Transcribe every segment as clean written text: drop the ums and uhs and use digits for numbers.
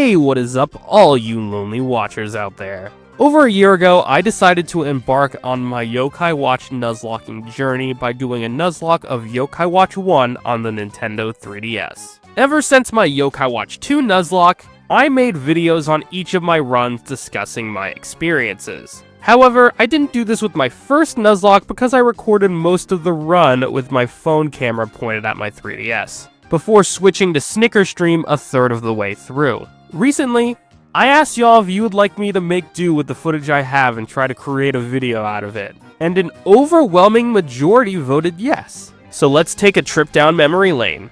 Hey, what is up, all you lonely watchers out there? Over a year ago, I decided to embark on my Yo-kai Watch Nuzlocking journey by doing a Nuzlocke of Yo-kai Watch 1 on the Nintendo 3DS. Ever since my Yo-kai Watch 2 Nuzlocke, I made videos on each of my runs discussing my experiences. However, I didn't do this with my first Nuzlocke because I recorded most of the run with my phone camera pointed at my 3DS, before switching to Snicker Stream a third of the way through. Recently, I asked y'all if you would like me to make do with the footage I have and try to create a video out of it, and an overwhelming majority voted yes. So let's take a trip down memory lane,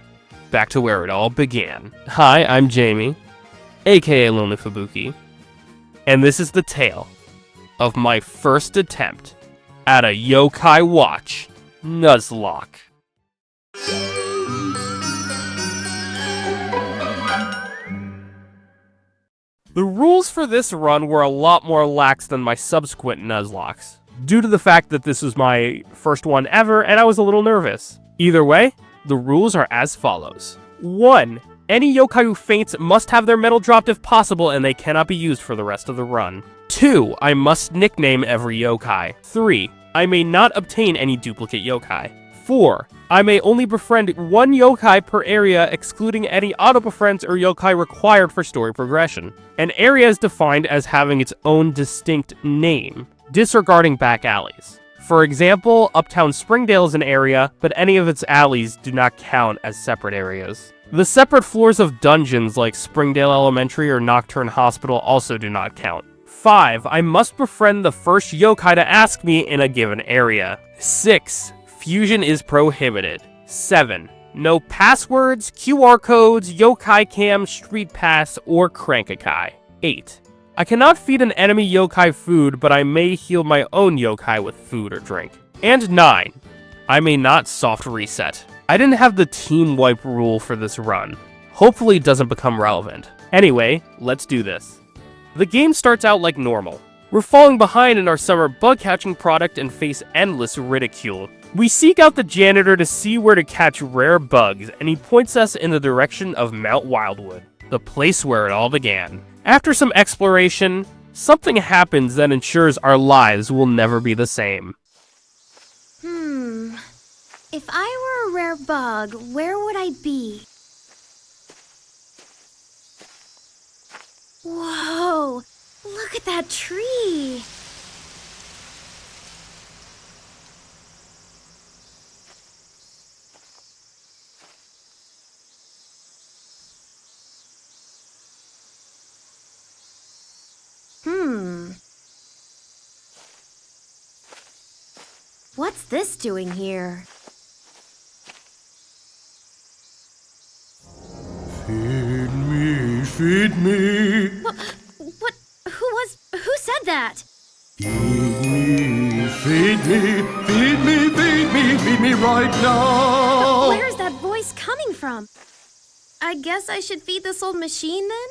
back to where it all began. Hi, I'm Jamie, aka LonelyFubuki, and this is the tale of my first attempt at a Yo-kai Watch Nuzlocke. The rules for this run were a lot more lax than my subsequent Nuzlockes, due to the fact that this was my first one ever and I was a little nervous. Either way, the rules are as follows. 1. Any yokai who faints must have their medal dropped if possible and they cannot be used for the rest of the run. 2. I must nickname every yokai. 3. I may not obtain any duplicate yokai. 4. I may only befriend one yokai per area, excluding any auto-befriends or yokai required for story progression. An area is defined as having its own distinct name, disregarding back alleys. For example, Uptown Springdale is an area, but any of its alleys do not count as separate areas. The separate floors of dungeons like Springdale Elementary or Nocturne Hospital also do not count. 5. I must befriend the first yokai to ask me in a given area. 6. Fusion is prohibited. 7. No passwords, QR codes, yokai cam, street pass, or crankakai. 8. I cannot feed an enemy yokai food, but I may heal my own yokai with food or drink. And 9. I may not soft reset. I didn't have the team wipe rule for this run. Hopefully it doesn't become relevant. Anyway, let's do this. The game starts out like normal. We're falling behind in our summer bug catching product and face endless ridicule. We seek out the janitor to see where to catch rare bugs, and he points us in the direction of Mount Wildwood, the place where it all began. After some exploration, something happens that ensures our lives will never be the same. If I were a rare bug, where would I be? Whoa! Look at that tree! What's this doing here? Feed me, feed me. What? Who said that? Feed me, feed me, feed me, feed me, feed me right now. Where's that voice coming from? I guess I should feed this old machine then?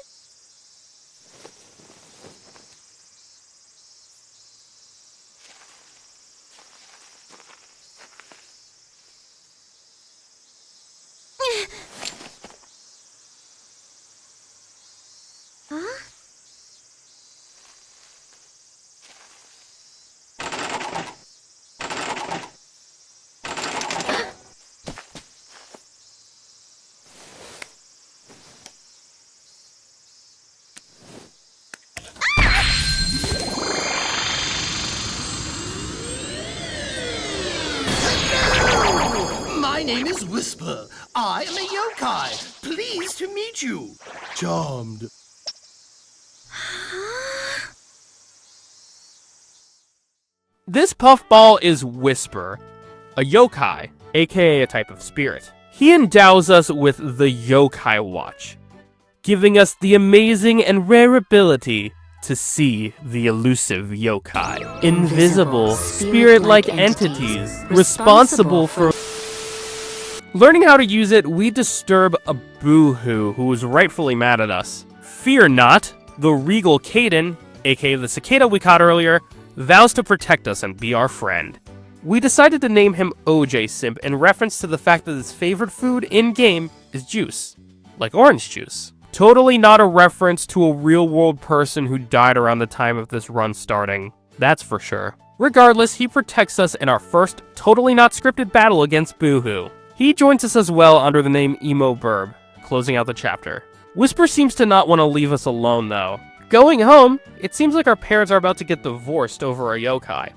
Huh? My name is Whisper. I am a yokai. Pleased to meet you. Charmed. This puffball is Whisper, a yokai, aka a type of spirit. He endows us with the Yo-kai Watch, giving us the amazing and rare ability to see the elusive yokai. Invisible, spirit-like entities, responsible for... Learning how to use it, we disturb a boohoo who is rightfully mad at us. Fear not, the regal Kaden, aka the cicada we caught earlier, vows to protect us and be our friend. We decided to name him OJ Simp in reference to the fact that his favorite food in-game is juice, like orange juice. Totally not a reference to a real-world person who died around the time of this run starting. That's for sure. Regardless, he protects us in our first, totally not scripted battle against Boohoo. He joins us as well under the name Emo Burb, closing out the chapter. Whisper seems to not want to leave us alone though. Going home, it seems like our parents are about to get divorced over a yokai.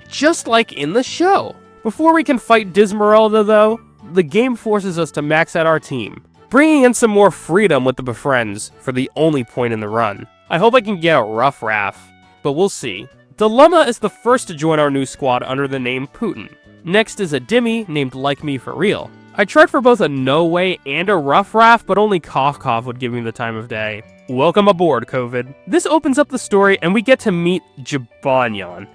Just like in the show. Before we can fight Dismeralda though, the game forces us to max out our team, bringing in some more freedom with the befriends for the only point in the run. I hope I can get a rough Raff, but we'll see. Dilemma is the first to join our new squad under the name Putin. Next is a Dimmy named Like Me For Real. I tried for both a No Way and a Rough Raff, but only Cough Cough would give me the time of day. Welcome aboard, COVID. This opens up the story and we get to meet Jibanyan,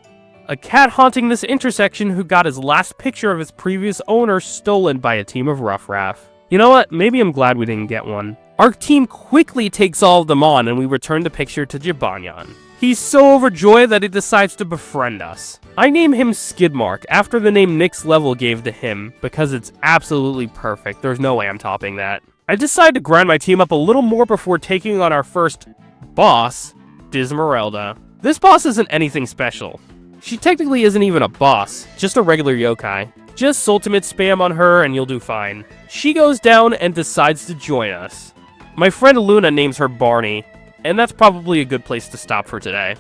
a cat haunting this intersection who got his last picture of his previous owner stolen by a team of Rough Raff. You know what? Maybe I'm glad we didn't get one. Our team quickly takes all of them on and we return the picture to Jibanyan. He's so overjoyed that he decides to befriend us. I name him Skidmark after the name Nick's level gave to him because it's absolutely perfect. There's no way I'm topping that. I decide to grind my team up a little more before taking on our first boss, Dismeralda. This boss isn't anything special. She technically isn't even a boss, just a regular yokai. Just ultimate spam on her and you'll do fine. She goes down and decides to join us. My friend Luna names her Barney, and that's probably a good place to stop for today.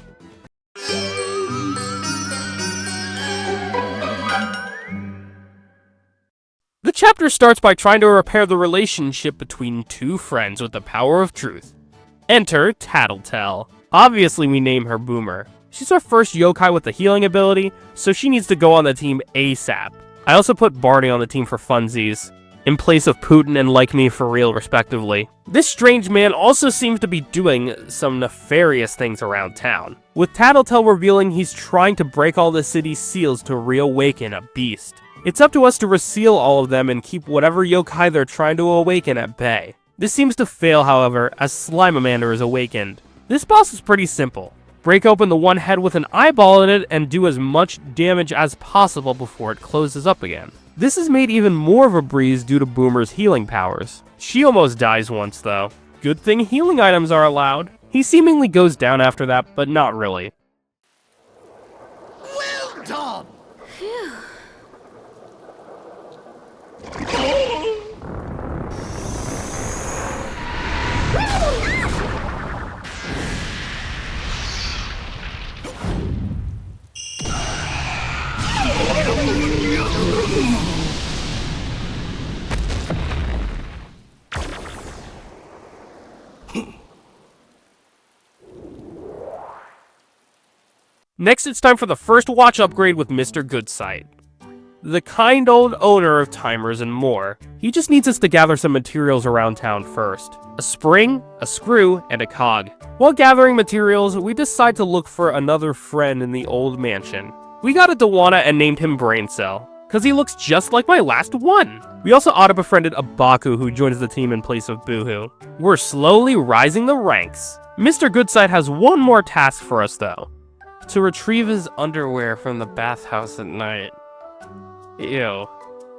The chapter starts by trying to repair the relationship between two friends with the power of truth. Enter Tattletale. Obviously we name her Boomer. She's our first yokai with the healing ability, so she needs to go on the team ASAP. I also put Barney on the team for funsies, in place of Putin and Like Me For Real respectively. This strange man also seems to be doing some nefarious things around town, with Tattletale revealing he's trying to break all the city's seals to reawaken a beast. It's up to us to reseal all of them and keep whatever yokai they're trying to awaken at bay. This seems to fail, however, as Slimeamander is awakened. This boss is pretty simple. Break open the one head with an eyeball in it and do as much damage as possible before it closes up again. This is made even more of a breeze due to Boomer's healing powers. She almost dies once though. Good thing healing items are allowed. He seemingly goes down after that, but not really. Well done! Phew. Next, it's time for the first watch upgrade with Mr. Goodsight, the kind old owner of timers and more. He just needs us to gather some materials around town first. A spring, a screw, and a cog. While gathering materials, we decide to look for another friend in the old mansion. We got a Dewana and named him Braincell, cause he looks just like my last one. We also auto-befriended a Baku who joins the team in place of Boohoo. We're slowly rising the ranks. Mr. Goodsight has one more task for us though. To retrieve his underwear from the bathhouse at night. Ew.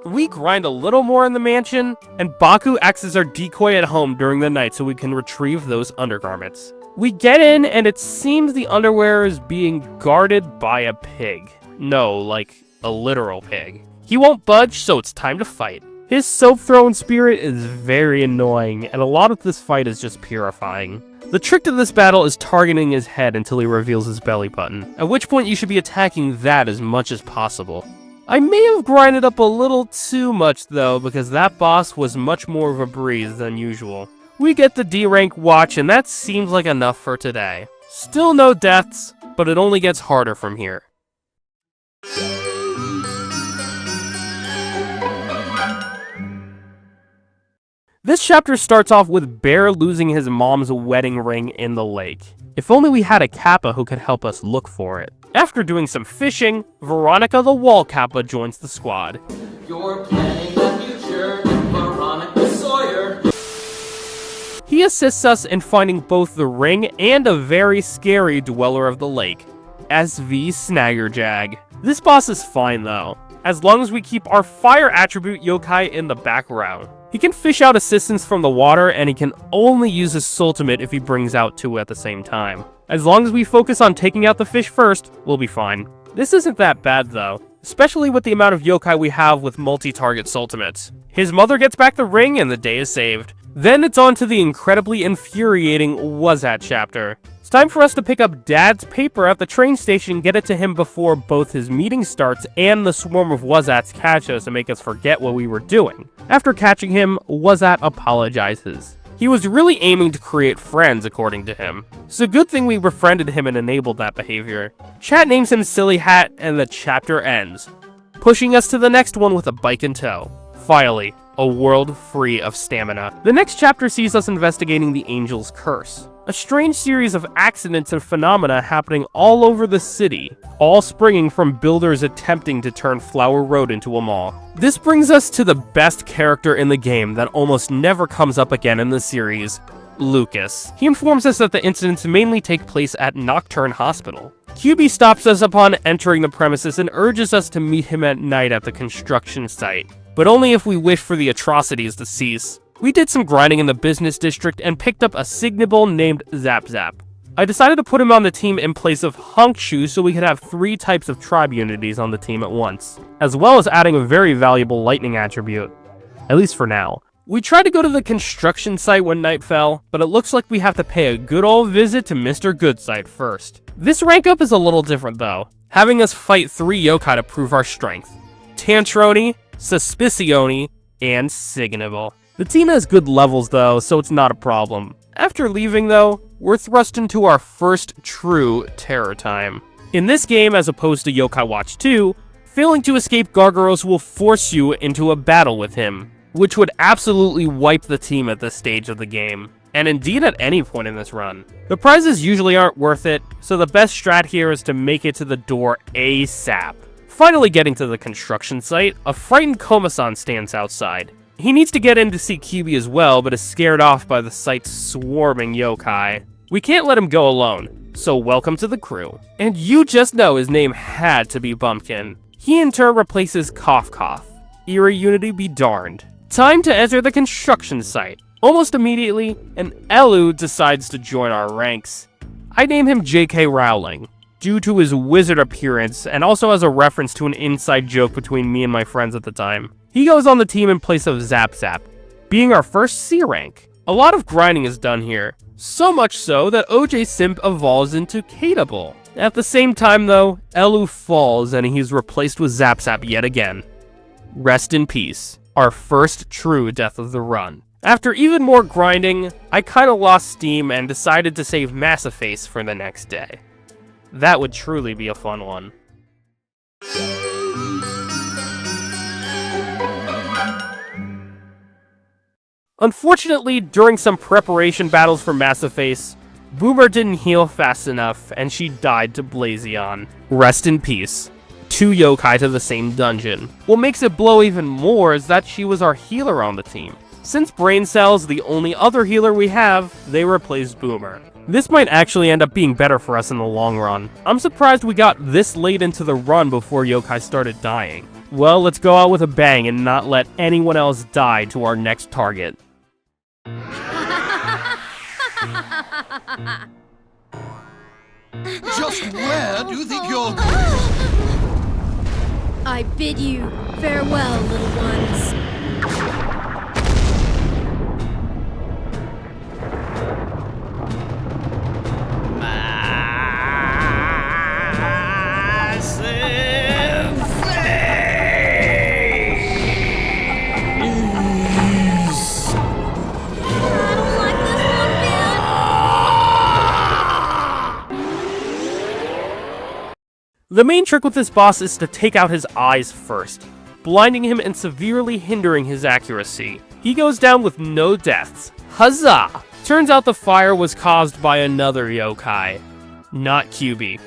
We grind a little more in the mansion, and Baku acts as our decoy at home during the night so we can retrieve those undergarments. We get in, and it seems the underwear is being guarded by a pig. No, like a literal pig. He won't budge, so it's time to fight. His soap-throwing spirit is very annoying, and a lot of this fight is just purifying. The trick to this battle is targeting his head until he reveals his belly button, at which point you should be attacking that as much as possible. I may have grinded up a little too much though, because that boss was much more of a breeze than usual. We get the D rank watch and that seems like enough for today. Still no deaths, but it only gets harder from here. This chapter starts off with Bear losing his mom's wedding ring in the lake. If only we had a Kappa who could help us look for it. After doing some fishing, Veronica the Wall Kappa joins the squad. You're planning the future, Veronica Sawyer. He assists us in finding both the ring and a very scary Dweller of the Lake, SV Snaggerjag. This boss is fine though, as long as we keep our fire attribute yokai in the back row. He can fish out assistance from the water, and he can only use his ultimate if he brings out 2 at the same time. As long as we focus on taking out the fish first, we'll be fine. This isn't that bad though, especially with the amount of yokai we have with multi-target ultimates. His mother gets back the ring and the day is saved. Then it's on to the incredibly infuriating Was At chapter. It's time for us to pick up Dad's paper at the train station and get it to him before both his meeting starts and the swarm of Was Ats catch us and make us forget what we were doing. After catching him, Was At apologizes. He was really aiming to create friends, according to him. It's a good thing we befriended him and enabled that behavior. Chat names him Silly Hat, and the chapter ends, pushing us to the next one with a bike in tow. Finally, a world free of stamina. The next chapter sees us investigating the Angel's Curse, a strange series of accidents and phenomena happening all over the city, all springing from builders attempting to turn Flower Road into a mall. This brings us to the best character in the game that almost never comes up again in the series, Lucas. He informs us that the incidents mainly take place at Nocturne Hospital. QB stops us upon entering the premises and urges us to meet him at night at the construction site, but only if we wish for the atrocities to cease. We did some grinding in the business district and picked up a Signable named Zap Zap. I decided to put him on the team in place of Honkshu so we could have 3 types of tribe unities on the team at once, as well as adding a very valuable lightning attribute. At least for now. We tried to go to the construction site when night fell, but it looks like we have to pay a good old visit to Mr. Goodside first. This rank up is a little different though, having us fight 3 yokai to prove our strength. Tantroni, Suspicioni, and Signable. The team has good levels though, so it's not a problem. After leaving though, we're thrust into our first true terror time. In this game, as opposed to Yo-kai Watch 2, failing to escape Gargaros will force you into a battle with him, which would absolutely wipe the team at this stage of the game, and indeed at any point in this run. The prizes usually aren't worth it, so the best strat here is to make it to the door ASAP. Finally getting to the construction site, a frightened Komasan stands outside. He needs to get in to see Kyubi as well, but is scared off by the site's swarming yokai. We can't let him go alone, so welcome to the crew. And you just know his name had to be Bumpkin. He in turn replaces Cough Cough. Eerie Unity be darned. Time to enter the construction site. Almost immediately, an Elu decides to join our ranks. I name him J.K. Rowling, due to his wizard appearance and also as a reference to an inside joke between me and my friends at the time. He goes on the team in place of Zap Zap, being our first C rank. A lot of grinding is done here, so much so that OJ Simp evolves into Kateable. At the same time though, Elu falls and he's replaced with Zap Zap yet again. Rest in peace, our first true death of the run. After even more grinding, I kinda lost steam and decided to save Massiface for the next day. That would truly be a fun one. Unfortunately, during some preparation battles for Massiface, Boomer didn't heal fast enough, and she died to Blazion. Rest in peace. 2 yokai to the same dungeon. What makes it blow even more is that she was our healer on the team. Since Brain Cell's the only other healer we have, they replaced Boomer. This might actually end up being better for us in the long run. I'm surprised we got this late into the run before yokai started dying. Well, let's go out with a bang and not let anyone else die to our next target. Just where do you think you're going? I bid you farewell, little ones. The main trick with this boss is to take out his eyes first, blinding him and severely hindering his accuracy. He goes down with no deaths. Huzzah! Turns out the fire was caused by another yokai, not QB.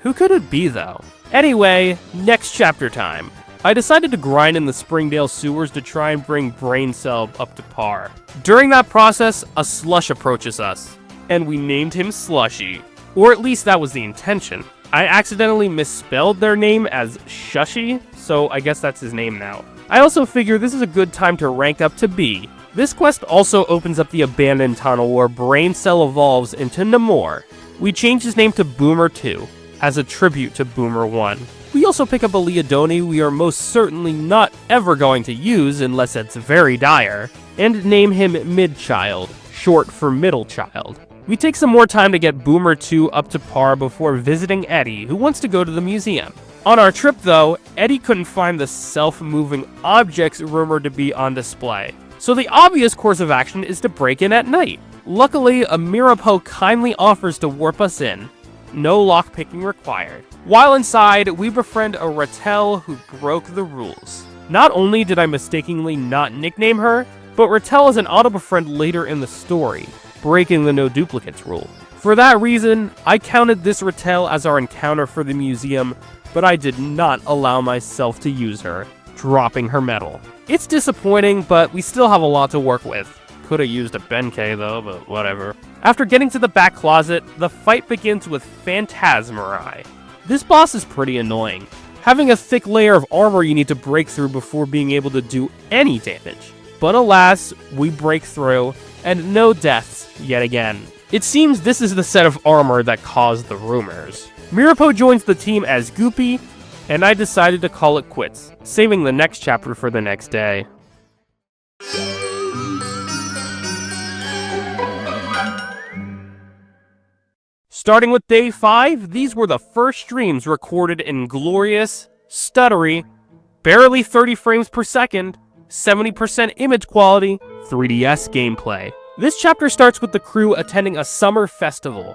Who could it be though? Anyway, next chapter time. I decided to grind in the Springdale sewers to try and bring Brain Cell up to par. During that process, a slush approaches us, and we named him Slushy. Or at least that was the intention. I accidentally misspelled their name as Shushy, so I guess that's his name now. I also figure this is a good time to rank up to B. This quest also opens up the abandoned tunnel where Brain Cell evolves into Namor. We change his name to Boomer 2, as a tribute to Boomer 1. We also pick up a Leodoni we are most certainly not ever going to use unless it's very dire, and name him Midchild, short for Middle Child. We take some more time to get Boomer 2 up to par before visiting Eddie, who wants to go to the museum. On our trip though, Eddie couldn't find the self-moving objects rumored to be on display. So the obvious course of action is to break in at night. Luckily, a Mirapo kindly offers to warp us in. No lockpicking required. While inside, we befriend a Rattel who broke the rules. Not only did I mistakenly not nickname her, but Rattel is an auto-befriend later in the story, breaking the no duplicates rule. For that reason, I counted this Rattel as our encounter for the museum, but I did not allow myself to use her, dropping her medal. It's disappointing, but we still have a lot to work with. Could've used a Benkei though, but whatever. After getting to the back closet, the fight begins with Phantasmarai. This boss is pretty annoying, having a thick layer of armor you need to break through before being able to do any damage. But alas, we break through, and no deaths yet again. It seems this is the set of armor that caused the rumors. Mirapo joins the team as Goopy, and I decided to call it quits, saving the next chapter for the next day. Starting with day 5, these were the first streams recorded in glorious, stuttery, barely 30 frames per second, 70% image quality, 3DS gameplay. This chapter starts with the crew attending a summer festival,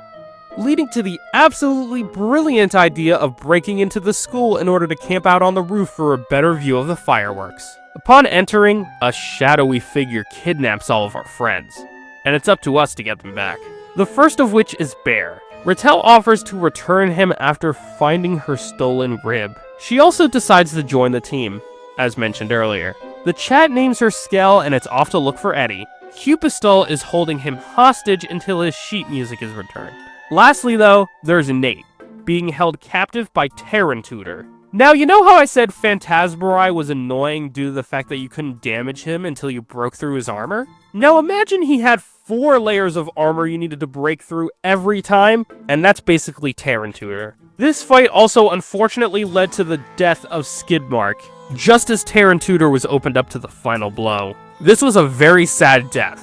leading to the absolutely brilliant idea of breaking into the school in order to camp out on the roof for a better view of the fireworks. Upon entering, a shadowy figure kidnaps all of our friends, and it's up to us to get them back. The first of which is Bear. Rattel offers to return him after finding her stolen rib. She also decides to join the team, as mentioned earlier. The chat names her Skell and it's off to look for Eddie. Cupistol is holding him hostage until his sheet music is returned. Lastly though, there's Nate, being held captive by Tarantutor. Now you know how I said Phantasmarai was annoying due to the fact that you couldn't damage him until you broke through his armor? Now imagine he had 4 layers of armor you needed to break through every time, and that's basically Tarantutor. This fight also unfortunately led to the death of Skidmark, just as Tarantutor was opened up to the final blow. This was a very sad death,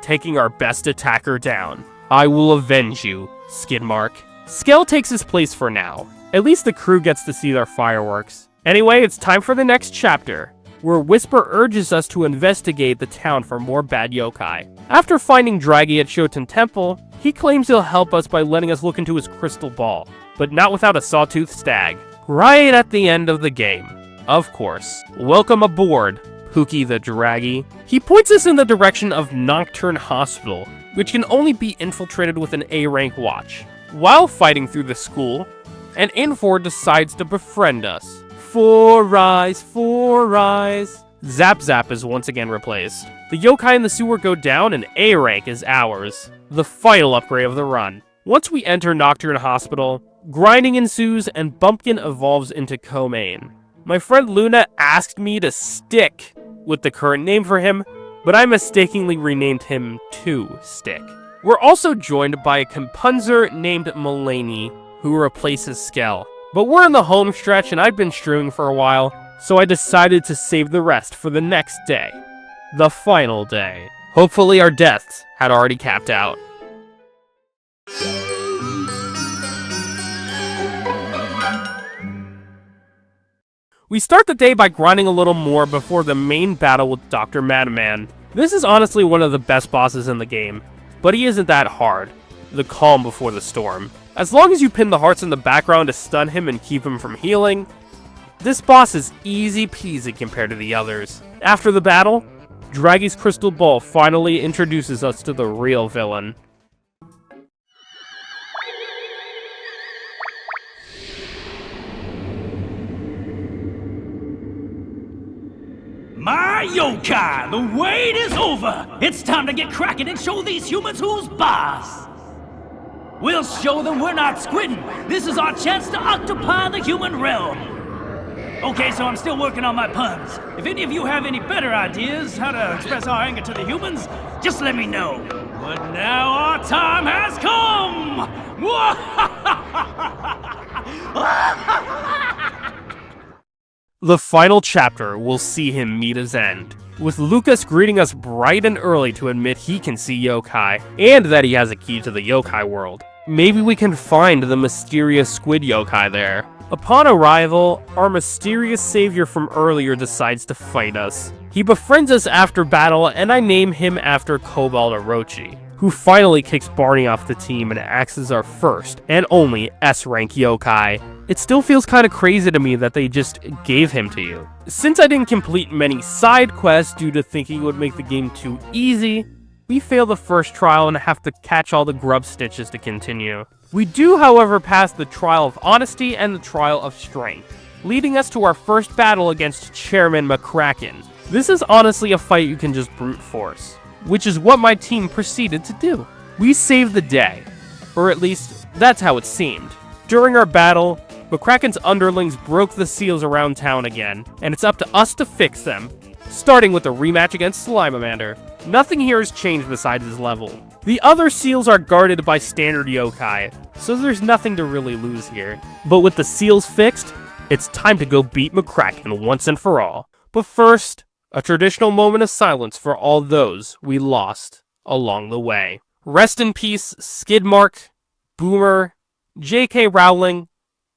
taking our best attacker down. I will avenge you, Skidmark. Skell takes his place for now. At least the crew gets to see their fireworks. Anyway, it's time for the next chapter, where Whisper urges us to investigate the town for more bad yokai. After finding Draggy at Shoten Temple, he claims he'll help us by letting us look into his crystal ball, but not without a sawtooth stag. Right at the end of the game. Of course. Welcome aboard, Pookie the Draggy. He points us in the direction of Nocturne Hospital, which can only be infiltrated with an A-rank watch. While fighting through the school, an Infor decides to befriend us. 4 eyes, 4 eyes. Zap Zap is once again replaced. The yokai in the sewer go down and A-rank is ours. The final upgrade of the run. Once we enter Nocturne Hospital, grinding ensues and Bumpkin evolves into Co-Main. My friend Luna asked me to stick with the current name for him, but I mistakenly renamed him to Stick. We're also joined by a Compunzer named Mulaney, who replaces Skell. But we're in the home stretch and I've been strewing for a while, so I decided to save the rest for the next day. The final day. Hopefully our deaths had already capped out. We start the day by grinding a little more before the main battle with Dr. Madman. This is honestly one of the best bosses in the game, but he isn't that hard. The calm before the storm. As long as you pin the hearts in the background to stun him and keep him from healing, this boss is easy peasy compared to the others. After the battle, Draggy's crystal ball finally introduces us to the real villain. My yokai, the wait is over! It's time to get cracking and show these humans who's boss! We'll show them we're not squidding! This is our chance to occupy the human realm! Okay, so I'm still working on my puns. If any of you have any better ideas how to express our anger to the humans, just let me know. But now our time has come! The final chapter will see him meet his end, with Lucas greeting us bright and early to admit he can see yokai, and that he has a key to the yokai world. Maybe we can find the mysterious squid yokai there. Upon arrival, our mysterious savior from earlier decides to fight us. He befriends us after battle, and I name him after Cobalt Orochi, who finally kicks Barney off the team and acts as our first and only S-rank yokai. It still feels kinda crazy to me that they just gave him to you. Since I didn't complete many side quests due to thinking it would make the game too easy, we fail the first trial and have to catch all the grub stitches to continue. We do, however, pass the trial of honesty and the trial of strength, leading us to our first battle against Chairman McKraken. This is honestly a fight you can just brute force, which is what my team proceeded to do. We saved the day, or at least that's how it seemed. During our battle, McKraken's underlings broke the seals around town again, and it's up to us to fix them, starting with the rematch against Slimamander. Nothing here has changed besides his level. The other seals are guarded by standard yokai, so there's nothing to really lose here. But with the seals fixed, it's time to go beat McKraken once and for all. But first, a traditional moment of silence for all those we lost along the way. Rest in peace, Skidmark, Boomer, J.K. Rowling,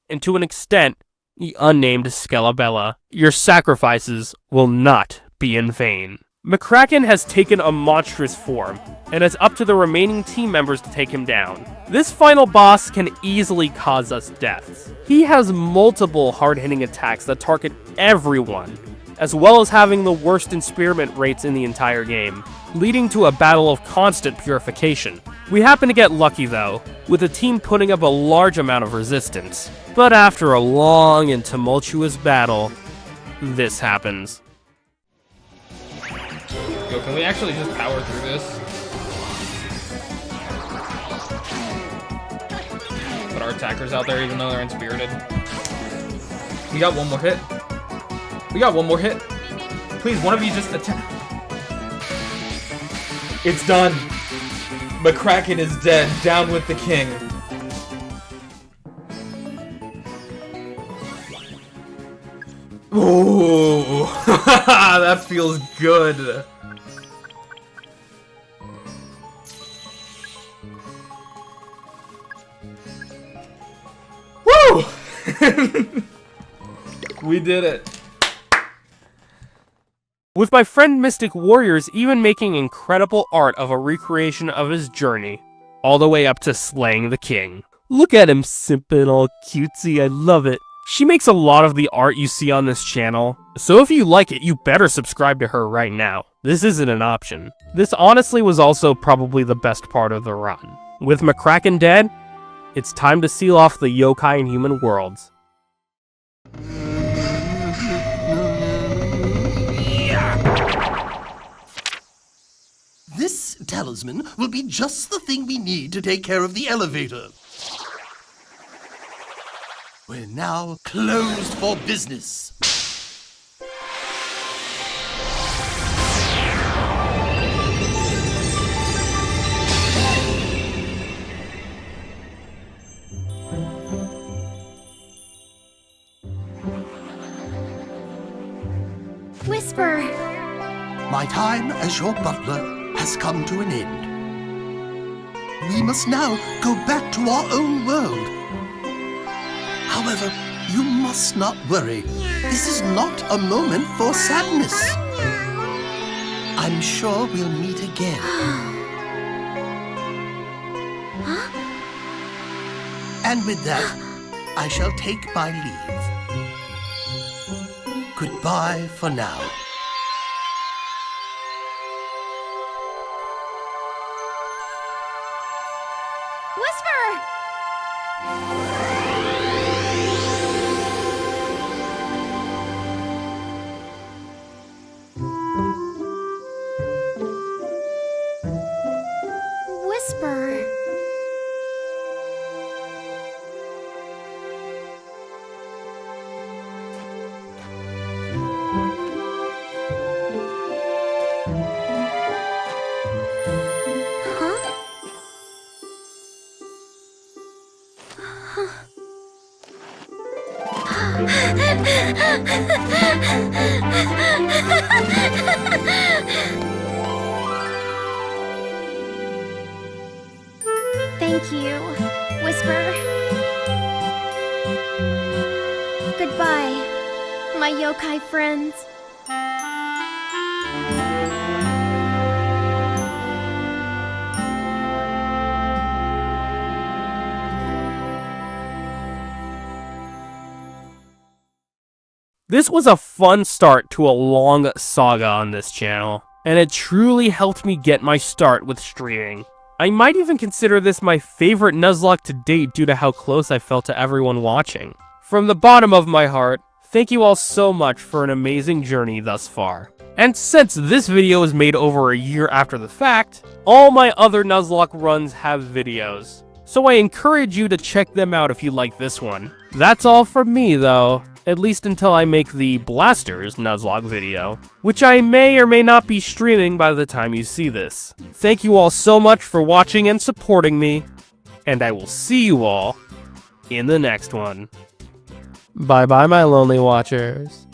and to an extent, the unnamed Skelabella. Your sacrifices will not be in vain. McKraken has taken a monstrous form, and it's up to the remaining team members to take him down. This final boss can easily cause us deaths. He has multiple hard-hitting attacks that target everyone, as well as having the worst enspearment rates in the entire game, leading to a battle of constant purification. We happen to get lucky though, with the team putting up a large amount of resistance. But after a long and tumultuous battle, this happens. Yo, can we actually just power through this? Put our attackers out there even though they're unspirited. We got one more hit. We got one more hit. Please, one of you just attack. It's done. McKraken is dead. Down with the king. Ooh, that feels good. Woo! We did it. With my friend Mystic Warriors even making incredible art of a recreation of his journey, all the way up to slaying the king. Look at him simping all cutesy, I love it. She makes a lot of the art you see on this channel, so if you like it, you better subscribe to her right now. This isn't an option. This honestly was also probably the best part of the run. With McKraken dead, it's time to seal off the yokai and human worlds. This talisman will be just the thing we need to take care of the elevator. We're now closed for business. Whisper! My time as your butler has come to an end. We must now go back to our own world. However, you must not worry. This is not a moment for sadness. I'm sure we'll meet again. And with that, I shall take my leave. Goodbye for now. Whisper! Whisper. Thank you, Whisper. Goodbye, my yokai friends. This was a fun start to a long saga on this channel, and it truly helped me get my start with streaming. I might even consider this my favorite Nuzlocke to date due to how close I felt to everyone watching. From the bottom of my heart, thank you all so much for an amazing journey thus far. And since this video was made over a year after the fact, all my other Nuzlocke runs have videos. So I encourage you to check them out if you like this one. That's all from me though, at least until I make the Blasters Nuzlocke video, which I may or may not be streaming by the time you see this. Thank you all so much for watching and supporting me, and I will see you all in the next one. Bye bye my lonely watchers.